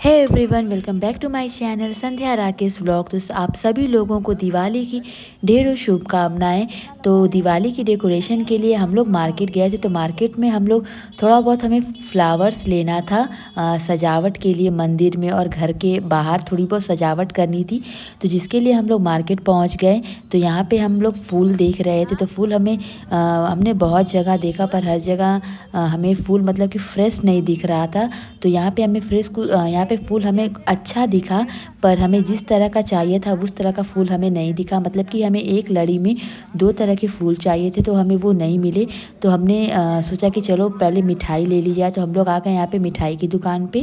Hey everyone, welcome back to my channel Sandhya Rakesh vlog. तो आप सभी लोगों को दिवाली की ढेरों शुभकामनाएं। तो दिवाली की डेकोरेशन के लिए हम लोग मार्केट गए थे। तो मार्केट में हम लोग थोड़ा बहुत हमें फ्लावर्स लेना था सजावट के लिए मंदिर में, और घर के बाहर थोड़ी बहुत सजावट करनी थी। तो जिसके लिए हम लोग मार्केट पहुंच गए। तो यहाँ पे हम लोग फूल देख रहे थे। तो फूल हमने बहुत जगह देखा, पर हर जगह हमें फूल मतलब कि फ्रेश नहीं दिख रहा था। तो यहाँ पे हमें यहाँ पे फूल हमें अच्छा दिखा, पर हमें जिस तरह का चाहिए था उस तरह का फूल हमें नहीं दिखा। मतलब कि हमें एक लड़ी में दो तरह के फूल चाहिए थे, तो हमें वो नहीं मिले। तो हमने सोचा कि चलो पहले मिठाई ले ली जाए। तो हम लोग आ गए यहाँ पे मिठाई की दुकान पे।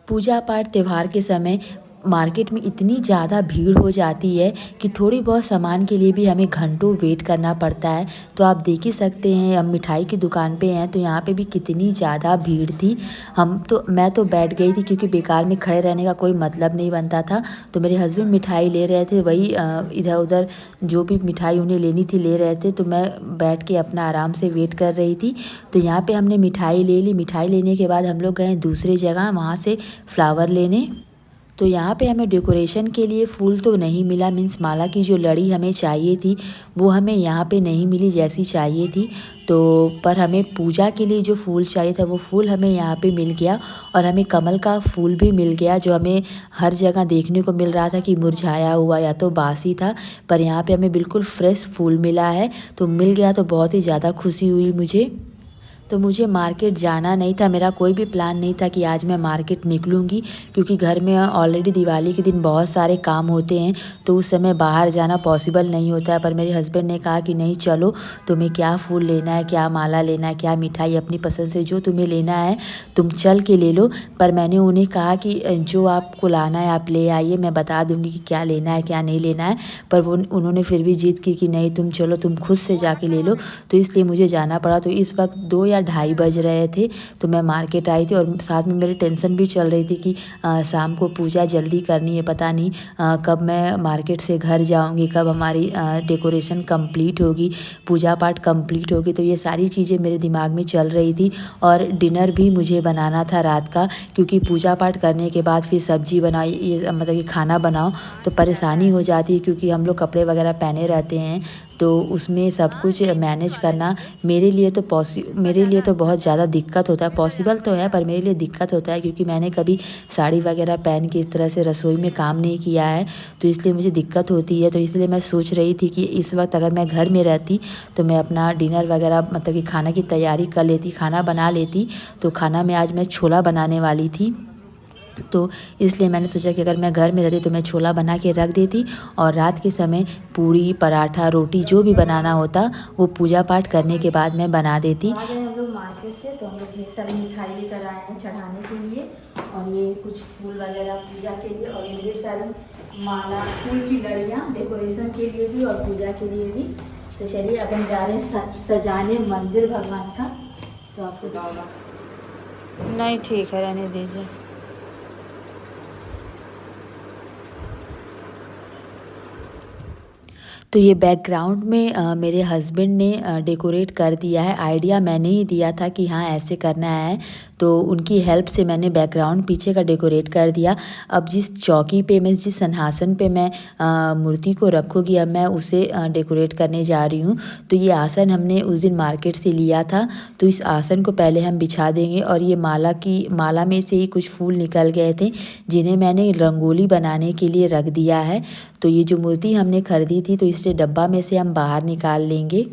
पूजा पाठ त्यौहार के समय मार्केट में इतनी ज़्यादा भीड़ हो जाती है कि थोड़ी बहुत सामान के लिए भी हमें घंटों वेट करना पड़ता है। तो आप देख ही सकते हैं, हम मिठाई की दुकान पे हैं तो यहाँ पे भी कितनी ज़्यादा भीड़ थी। मैं तो बैठ गई थी, क्योंकि बेकार में खड़े रहने का कोई मतलब नहीं बनता था। तो मेरे हस्बैंड मिठाई ले रहे थे, वही इधर उधर जो भी मिठाई उन्हें लेनी थी ले रहे थे। तो मैं बैठ के अपना आराम से वेट कर रही थी। तो यहाँ पे हमने मिठाई ले ली। मिठाई लेने के बाद हम लोग गए दूसरी जगह, वहाँ से फ्लावर लेने। तो यहाँ पे हमें डेकोरेशन के लिए फूल तो नहीं मिला, मीन्स माला की जो लड़ी हमें चाहिए थी वो हमें यहाँ पे नहीं मिली जैसी चाहिए थी। तो पर हमें पूजा के लिए जो फूल चाहिए था वो फूल हमें यहाँ पे मिल गया। और हमें कमल का फूल भी मिल गया, जो हमें हर जगह देखने को मिल रहा था कि मुरझाया हुआ या तो बासी था। पर यहाँ पे हमें बिल्कुल फ्रेश फूल मिला है। तो मिल गया तो बहुत ही ज़्यादा खुशी हुई मुझे। तो मुझे मार्केट जाना नहीं था, मेरा कोई भी प्लान नहीं था कि आज मैं मार्केट निकलूँगी, क्योंकि घर में ऑलरेडी दिवाली के दिन बहुत सारे काम होते हैं। तो उस समय बाहर जाना पॉसिबल नहीं होता है। पर मेरे हस्बैंड ने कहा कि नहीं चलो, तुम्हें क्या फूल लेना है, क्या माला लेना है, क्या मिठाई अपनी पसंद से जो तुम्हें लेना है तुम चल के ले लो। पर मैंने उन्हें कहा कि जो आपको लाना है आप ले आइए, मैं बता दूँगी कि क्या लेना है क्या नहीं लेना है। पर वो उन्होंने फिर भी जिद की कि नहीं तुम चलो, तुम खुद से जाके ले लो। तो इसलिए मुझे जाना पड़ा। तो इस वक्त 2 या ढाई बज रहे थे। तो मैं मार्केट आई थी, और साथ में मेरी टेंशन भी चल रही थी कि शाम को पूजा जल्दी करनी है, पता नहीं कब मैं मार्केट से घर जाऊंगी, कब हमारी डेकोरेशन कंप्लीट होगी, पूजा पाठ कंप्लीट होगी। तो ये सारी चीज़ें मेरे दिमाग में चल रही थी। और डिनर भी मुझे बनाना था रात का, क्योंकि पूजा पाठ करने के बाद फिर सब्जी बनाओ, ये मतलब कि खाना बनाओ तो परेशानी हो जाती है, क्योंकि हम लोग कपड़े वगैरह पहने रहते हैं। तो उसमें सब कुछ मैनेज करना मेरे लिए तो बहुत ज़्यादा दिक्कत होता है। पॉसिबल तो है पर मेरे लिए दिक्कत होता है, क्योंकि मैंने कभी साड़ी वगैरह पहन के इस तरह से रसोई में काम नहीं किया है। तो इसलिए मुझे दिक्कत होती है। तो इसलिए मैं सोच रही थी कि इस वक्त अगर मैं घर में रहती तो मैं अपना डिनर वगैरह मतलब कि खाना की तैयारी कर लेती, खाना बना लेती। तो खाना में आज मैं छोला बनाने वाली थी। तो इसलिए मैंने सोचा कि अगर मैं घर में रहती तो मैं छोला बना के रख देती, और रात के समय पूरी पराठा रोटी जो भी बनाना होता वो पूजा पाठ करने के बाद मैं बना देती। आ गए हम लोग मार्केट से। तो हम लोग ढेर सारी मिठाई लेकर आए हैं चढ़ाने के लिए, और ये कुछ फूल वगैरह पूजा के लिए, और ये ढेर सारी माला फूल की लड़ियाँ डेकोरेशन के लिए भी और पूजा के लिए भी। तो चलिए अब हम जा रहे हैं सजाने मंदिर भगवान का। तो आपको नहीं, ठीक है रहने दीजिए। तो ये बैकग्राउंड में मेरे हस्बैंड ने डेकोरेट कर दिया है। आइडिया मैंने ही दिया था कि हाँ ऐसे करना है, तो उनकी हेल्प से मैंने बैकग्राउंड पीछे का डेकोरेट कर दिया। अब जिस चौकी पे मैं जिस सिंहासन पे मैं मूर्ति को रखूँगी, अब मैं उसे डेकोरेट करने जा रही हूँ। तो ये आसन हमने उस दिन मार्केट से लिया था। तो इस आसन को पहले हम बिछा देंगे, और ये माला में से ही कुछ फूल निकल गए थे, जिन्हें मैंने रंगोली बनाने के लिए रख दिया है। तो ये जो मूर्ति हमने खरीदी थी तो इसे डब्बा में से हम बाहर निकाल लेंगे।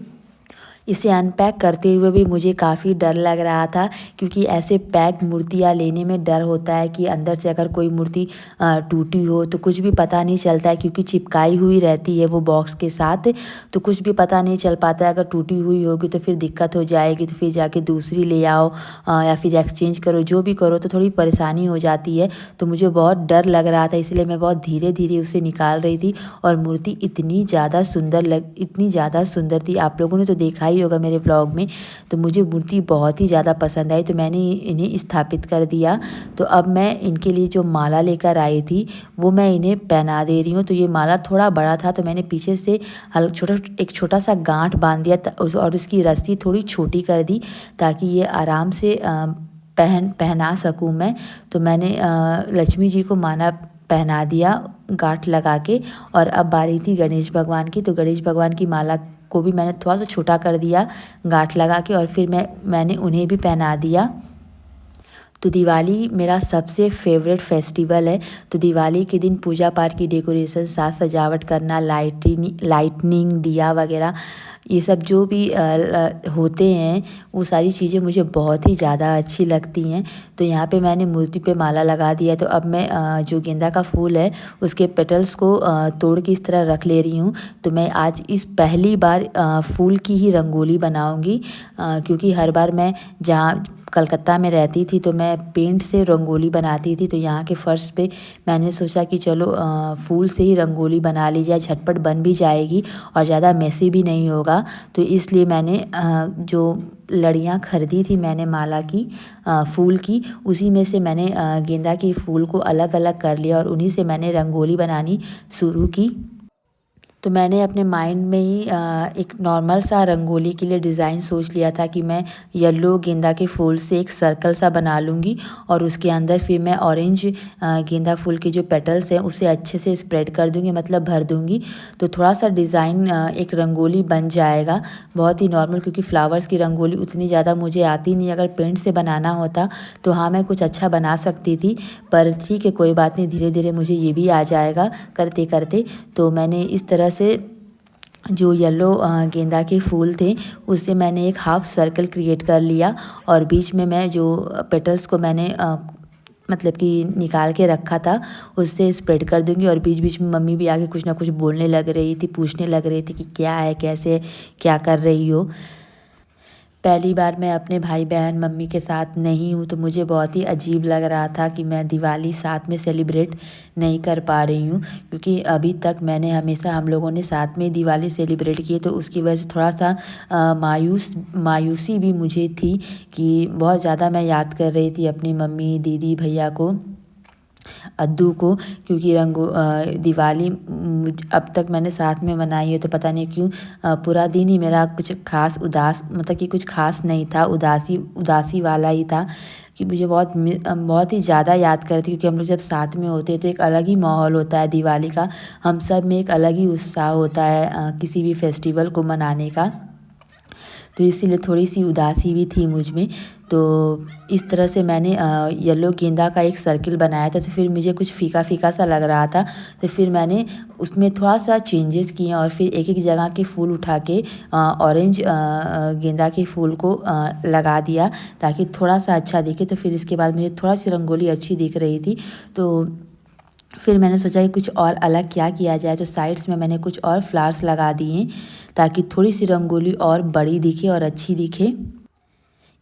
इसे अनपैक करते हुए भी मुझे काफ़ी डर लग रहा था, क्योंकि ऐसे पैक मूर्तियाँ लेने में डर होता है कि अंदर से अगर कोई मूर्ति टूटी हो तो कुछ भी पता नहीं चलता है, क्योंकि चिपकाई हुई रहती है वो बॉक्स के साथ। तो कुछ भी पता नहीं चल पाता है। अगर टूटी हुई होगी तो फिर दिक्कत हो जाएगी, तो फिर जाके दूसरी ले आओ या फिर एक्सचेंज करो, जो भी करो तो थोड़ी परेशानी हो जाती है। तो मुझे बहुत डर लग रहा था, इसलिए मैं बहुत धीरे धीरे उसे निकाल रही थी। और मूर्ति इतनी ज़्यादा सुंदर थी, आप लोगों ने तो देखा ही होगा मेरे ब्लॉग में। तो मुझे मूर्ति बहुत ही ज़्यादा पसंद आई, तो मैंने इन्हें स्थापित कर दिया। तो अब मैं इनके लिए जो माला लेकर आई थी वो मैं इन्हें पहना दे रही हूँ। तो ये माला थोड़ा बड़ा था, तो मैंने पीछे से एक छोटा सा गांठ बांध दिया और उसकी रस्सी थोड़ी छोटी कर दी, ताकि ये आराम से पहना सकूँ मैं। तो मैंने लक्ष्मी जी को माला पहना दिया गांठ लगा के। और अब बारी थी गणेश भगवान की, तो गणेश भगवान की माला को भी मैंने थोड़ा सा छोटा कर दिया गांठ लगा के, और फिर मैंने उन्हें भी पहना दिया। तो दिवाली मेरा सबसे फेवरेट फेस्टिवल है। तो दिवाली के दिन पूजा पाठ की डेकोरेशन, साज सजावट करना, लाइटनिंग, दिया वगैरह, ये सब जो भी होते हैं, वो सारी चीज़ें मुझे बहुत ही ज़्यादा अच्छी लगती हैं। तो यहाँ पे मैंने मूर्ति पे माला लगा दिया। तो अब मैं जो गेंदा का फूल है उसके पेटल्स को तोड़ के इस तरह रख ले रही हूँ। तो मैं आज इस पहली बार फूल की ही रंगोली बनाऊँगी, क्योंकि हर बार मैं जहाँ कलकत्ता में रहती थी तो मैं पेंट से रंगोली बनाती थी। तो यहाँ के फ़र्श पे मैंने सोचा कि चलो फूल से ही रंगोली बना ली जाए, झटपट बन भी जाएगी और ज़्यादा मेसी भी नहीं होगा। तो इसलिए मैंने जो लड़ियाँ ख़रीदी थी मैंने माला की, फूल की, उसी में से मैंने गेंदा के फूल को अलग अलग कर लिया और उन्हीं से मैंने रंगोली बनानी शुरू की। तो मैंने अपने माइंड में ही एक नॉर्मल सा रंगोली के लिए डिज़ाइन सोच लिया था कि मैं येलो गेंदा के फूल से एक सर्कल सा बना लूँगी, और उसके अंदर फिर मैं ऑरेंज गेंदा फूल के जो पेटल्स हैं उसे अच्छे से स्प्रेड कर दूँगी, मतलब भर दूँगी। तो थोड़ा सा डिज़ाइन एक रंगोली बन जाएगा, बहुत ही नॉर्मल, क्योंकि फ्लावर्स की रंगोली उतनी ज़्यादा मुझे आती नहीं। अगर पेंट से बनाना होता तो हाँ, मैं कुछ अच्छा बना सकती थी, पर ठीक है, कोई बात नहीं, धीरे धीरे मुझे ये भी आ जाएगा करते करते। तो मैंने इस तरह से जो येलो गेंदा के फूल थे उससे मैंने एक हाफ सर्कल क्रिएट कर लिया, और बीच में मैं जो पेटल्स को मैंने मतलब कि निकाल के रखा था उससे स्प्रेड कर दूँगी। और बीच बीच में मम्मी भी आके कुछ ना कुछ बोलने लग रही थी, पूछने लग रही थी कि क्या है, कैसे है, क्या कर रही हो। पहली बार मैं अपने भाई बहन मम्मी के साथ नहीं हूँ, तो मुझे बहुत ही अजीब लग रहा था कि मैं दिवाली साथ में सेलिब्रेट नहीं कर पा रही हूँ, क्योंकि अभी तक मैंने हमेशा हम लोगों ने साथ में दिवाली सेलिब्रेट की है। तो उसकी वजह से थोड़ा सा मायूसी भी मुझे थी कि बहुत ज़्यादा मैं याद कर रही थी अपनी मम्मी, दीदी, भैया को, अद्दू को, क्योंकि दिवाली अब तक मैंने साथ में मनाई है। तो पता नहीं क्यों पूरा दिन ही मेरा कुछ खास मतलब कि कुछ खास नहीं था, उदासी वाला ही था, कि मुझे बहुत ही ज़्यादा याद करती, क्योंकि हम लोग जब साथ में होते हैं तो एक अलग ही माहौल होता है दिवाली का, हम सब में एक अलग ही उत्साह होता है किसी भी फेस्टिवल को मनाने का। तो इसीलिए थोड़ी सी उदासी भी थी मुझ में। तो इस तरह से मैंने येलो गेंदा का एक सर्किल बनाया था। तो फिर मुझे कुछ फीका फीका सा लग रहा था, तो फिर मैंने उसमें थोड़ा सा चेंजेस किए, और फिर एक एक जगह के फूल उठा के ऑरेंज गेंदा के फूल को लगा दिया, ताकि थोड़ा सा अच्छा दिखे। तो फिर इसके बाद मुझे थोड़ा सी रंगोली अच्छी दिख रही थी, तो फिर मैंने सोचा कि कुछ और अलग क्या किया जाए। तो साइड्स में मैंने कुछ और फ्लावर्स लगा दिए, ताकि थोड़ी सी रंगोली और बड़ी दिखे और अच्छी दिखे।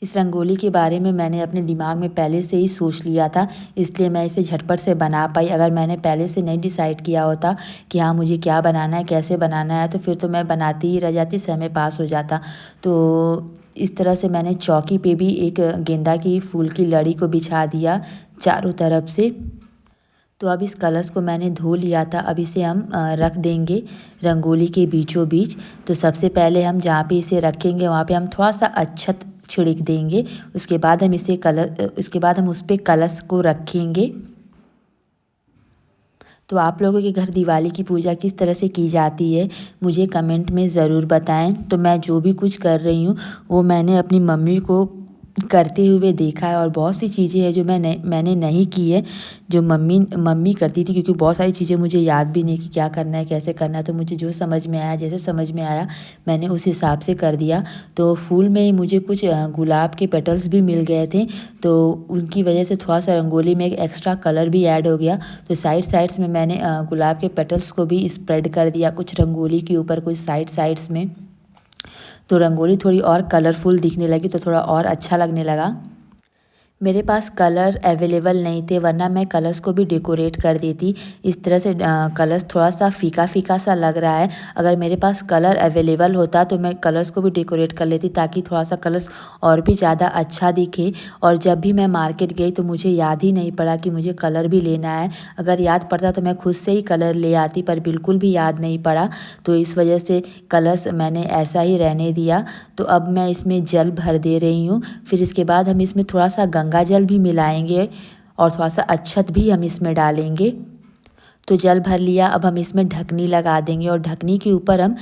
इस रंगोली के बारे में मैंने अपने दिमाग में पहले से ही सोच लिया था, इसलिए मैं इसे झटपट से बना पाई। अगर मैंने पहले से नहीं डिसाइड किया होता कि हाँ मुझे क्या बनाना है, कैसे बनाना है, तो फिर तो मैं बनाती ही रह जाती, समय पास हो जाता। तो इस तरह से मैंने चौकी पे भी एक गेंदा की फूल की लड़ी को बिछा दिया चारों तरफ से। तो अब इस कलश को मैंने धो लिया था, अब इसे हम रख देंगे रंगोली के बीचों बीच। तो सबसे पहले हम जहाँ पे इसे रखेंगे वहाँ पे हम थोड़ा सा अक्षत छिड़क देंगे, उसके बाद हम उस पर कलश को रखेंगे। तो आप लोगों के घर दिवाली की पूजा किस तरह से की जाती है मुझे कमेंट में ज़रूर बताएं। तो मैं जो भी कुछ कर रही हूँ वो मैंने अपनी मम्मी को करते हुए देखा है, और बहुत सी चीज़ें हैं जो मैंने नहीं की है, जो मम्मी करती थी, क्योंकि बहुत सारी चीज़ें मुझे याद भी नहीं कि क्या करना है, कैसे करना है। तो मुझे जो समझ में आया, जैसे समझ में आया, मैंने उस हिसाब से कर दिया। तो फूल में ही मुझे कुछ गुलाब के पेटल्स भी मिल गए थे, तो उनकी वजह से थोड़ा सा रंगोली में एक एक्स्ट्रा कलर भी ऐड हो गया। तो साइड्स में मैंने गुलाब के पेटल्स को भी स्प्रेड कर दिया, कुछ रंगोली के ऊपर, कुछ साइड्स में। तो रंगोली थोड़ी और कलरफुल दिखने लगी, तो थोड़ा और अच्छा लगने लगा। मेरे पास कलर अवेलेबल नहीं थे, वरना मैं कलर्स को भी डेकोरेट कर देती। इस तरह से कलर्स थोड़ा सा फीका फीका सा लग रहा है, अगर मेरे पास कलर अवेलेबल होता तो मैं कलर्स को भी डेकोरेट कर लेती, ताकि थोड़ा सा कलर्स और भी ज़्यादा अच्छा दिखे। और जब भी मैं मार्केट गई तो मुझे याद ही नहीं पड़ा कि मुझे कलर भी लेना है। अगर याद पड़ता तो मैं खुद से ही कलर ले आती, पर बिल्कुल भी याद नहीं पड़ा। तो इस वजह से कलर्स मैंने ऐसा ही रहने दिया। तो अब मैं इसमें जल भर दे रही हूँ। फिर इसके बाद हम इसमें थोड़ा सा गंगा गंगा जल भी मिलाएंगे और थोड़ा सा अक्षत भी हम इसमें डालेंगे। तो जल भर लिया, अब हम इसमें ढकनी लगा देंगे और ढकनी के ऊपर हम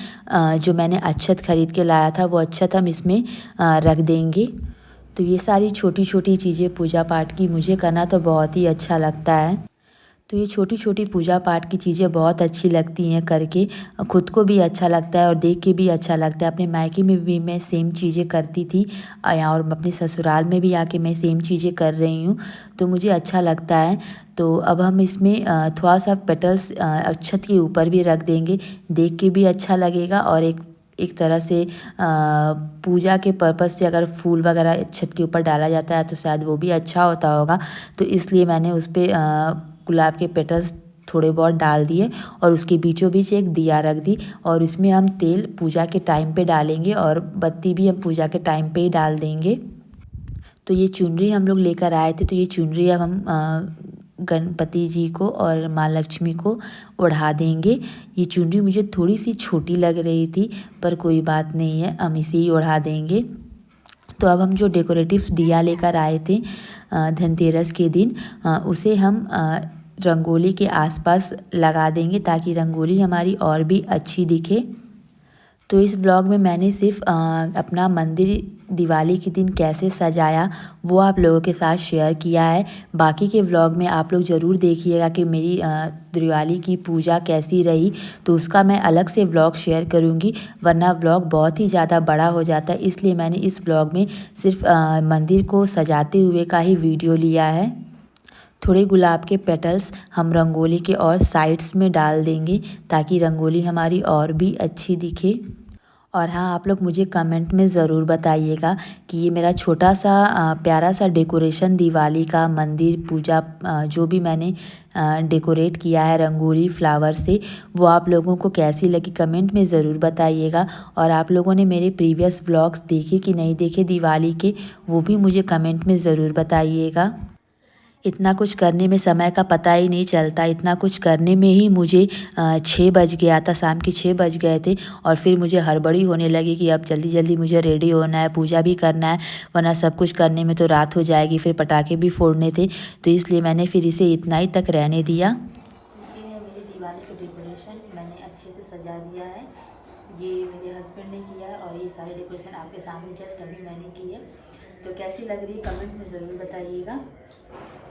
जो मैंने अक्षत खरीद के लाया था वो अक्षत हम इसमें रख देंगे। तो ये सारी छोटी छोटी चीज़ें पूजा पाठ की मुझे करना तो बहुत ही अच्छा लगता है। तो ये छोटी छोटी पूजा पाठ की चीज़ें बहुत अच्छी लगती हैं करके, खुद को भी अच्छा लगता है और देख के भी अच्छा लगता है। अपने मायके में भी मैं सेम चीज़ें करती थी और अपने ससुराल में भी आके मैं सेम चीज़ें कर रही हूँ, तो मुझे अच्छा लगता है। तो अब हम इसमें थोड़ा सा पेटल्स अक्षत के ऊपर भी रख देंगे, देख के भी अच्छा लगेगा और एक तरह से पूजा के पर्पज़ से अगर फूल वगैरह छत के ऊपर डाला जाता है तो शायद वो भी अच्छा होता होगा। तो इसलिए मैंने उस पे गुलाब के पेटल्स थोड़े बहुत डाल दिए और उसके बीचों बीच एक दिया रख दी और इसमें हम तेल पूजा के टाइम पे डालेंगे और बत्ती भी हम पूजा के टाइम पे ही डाल देंगे। तो ये चुनरी हम लोग लेकर आए थे, तो ये चुनरी अब हम गणपति जी को और माँ लक्ष्मी को ओढ़ा देंगे। ये चुनरी मुझे थोड़ी सी छोटी लग रही थी पर कोई बात नहीं है, हम इसे ही ओढ़ा देंगे। तो अब हम जो डेकोरेटिव दिया लेकर आए थे धनतेरस के दिन, उसे हम रंगोली के आसपास लगा देंगे ताकि रंगोली हमारी और भी अच्छी दिखे। तो इस ब्लॉग में मैंने सिर्फ अपना मंदिर दिवाली के दिन कैसे सजाया वो आप लोगों के साथ शेयर किया है। बाकी के व्लॉग में आप लोग ज़रूर देखिएगा कि मेरी दिवाली की पूजा कैसी रही, तो उसका मैं अलग से व्लॉग शेयर करूँगी, वरना व्लॉग बहुत ही ज़्यादा बड़ा हो जाता है। इसलिए मैंने इस व्लॉग में सिर्फ मंदिर को सजाते हुए का ही वीडियो लिया है। थोड़े गुलाब के पेटल्स हम रंगोली के और साइड्स में डाल देंगे ताकि रंगोली हमारी और भी अच्छी दिखे। और हाँ, आप लोग मुझे कमेंट में ज़रूर बताइएगा कि ये मेरा छोटा सा प्यारा सा डेकोरेशन दिवाली का मंदिर पूजा जो भी मैंने डेकोरेट किया है रंगोली फ्लावर से, वो आप लोगों को कैसी लगी कमेंट में ज़रूर बताइएगा। और आप लोगों ने मेरे प्रीवियस व्लॉग्स देखे कि नहीं देखे दिवाली के, वो भी मुझे कमेंट में ज़रूर बताइएगा। इतना कुछ करने में समय का पता ही नहीं चलता, इतना कुछ करने में ही मुझे 6 बज गया था, शाम के 6 बज गए थे और फिर मुझे हड़बड़ी होने लगी कि अब जल्दी जल्दी मुझे रेडी होना है, पूजा भी करना है, वरना सब कुछ करने में तो रात हो जाएगी, फिर पटाखे भी फोड़ने थे, तो इसलिए मैंने फिर इसे इतना ही तक रहने दिया। ये है मेरी दिवाली का डेकोरेशन, मैंने अच्छे से सजा दिया है, ये मेरे हस्बैंड ने किया है और ये सारे डेकोरेशन आपके सामने जस्ट अभी मैंने की है। तो कैसी लग रही है कमेंट में ज़रूर बताइएगा।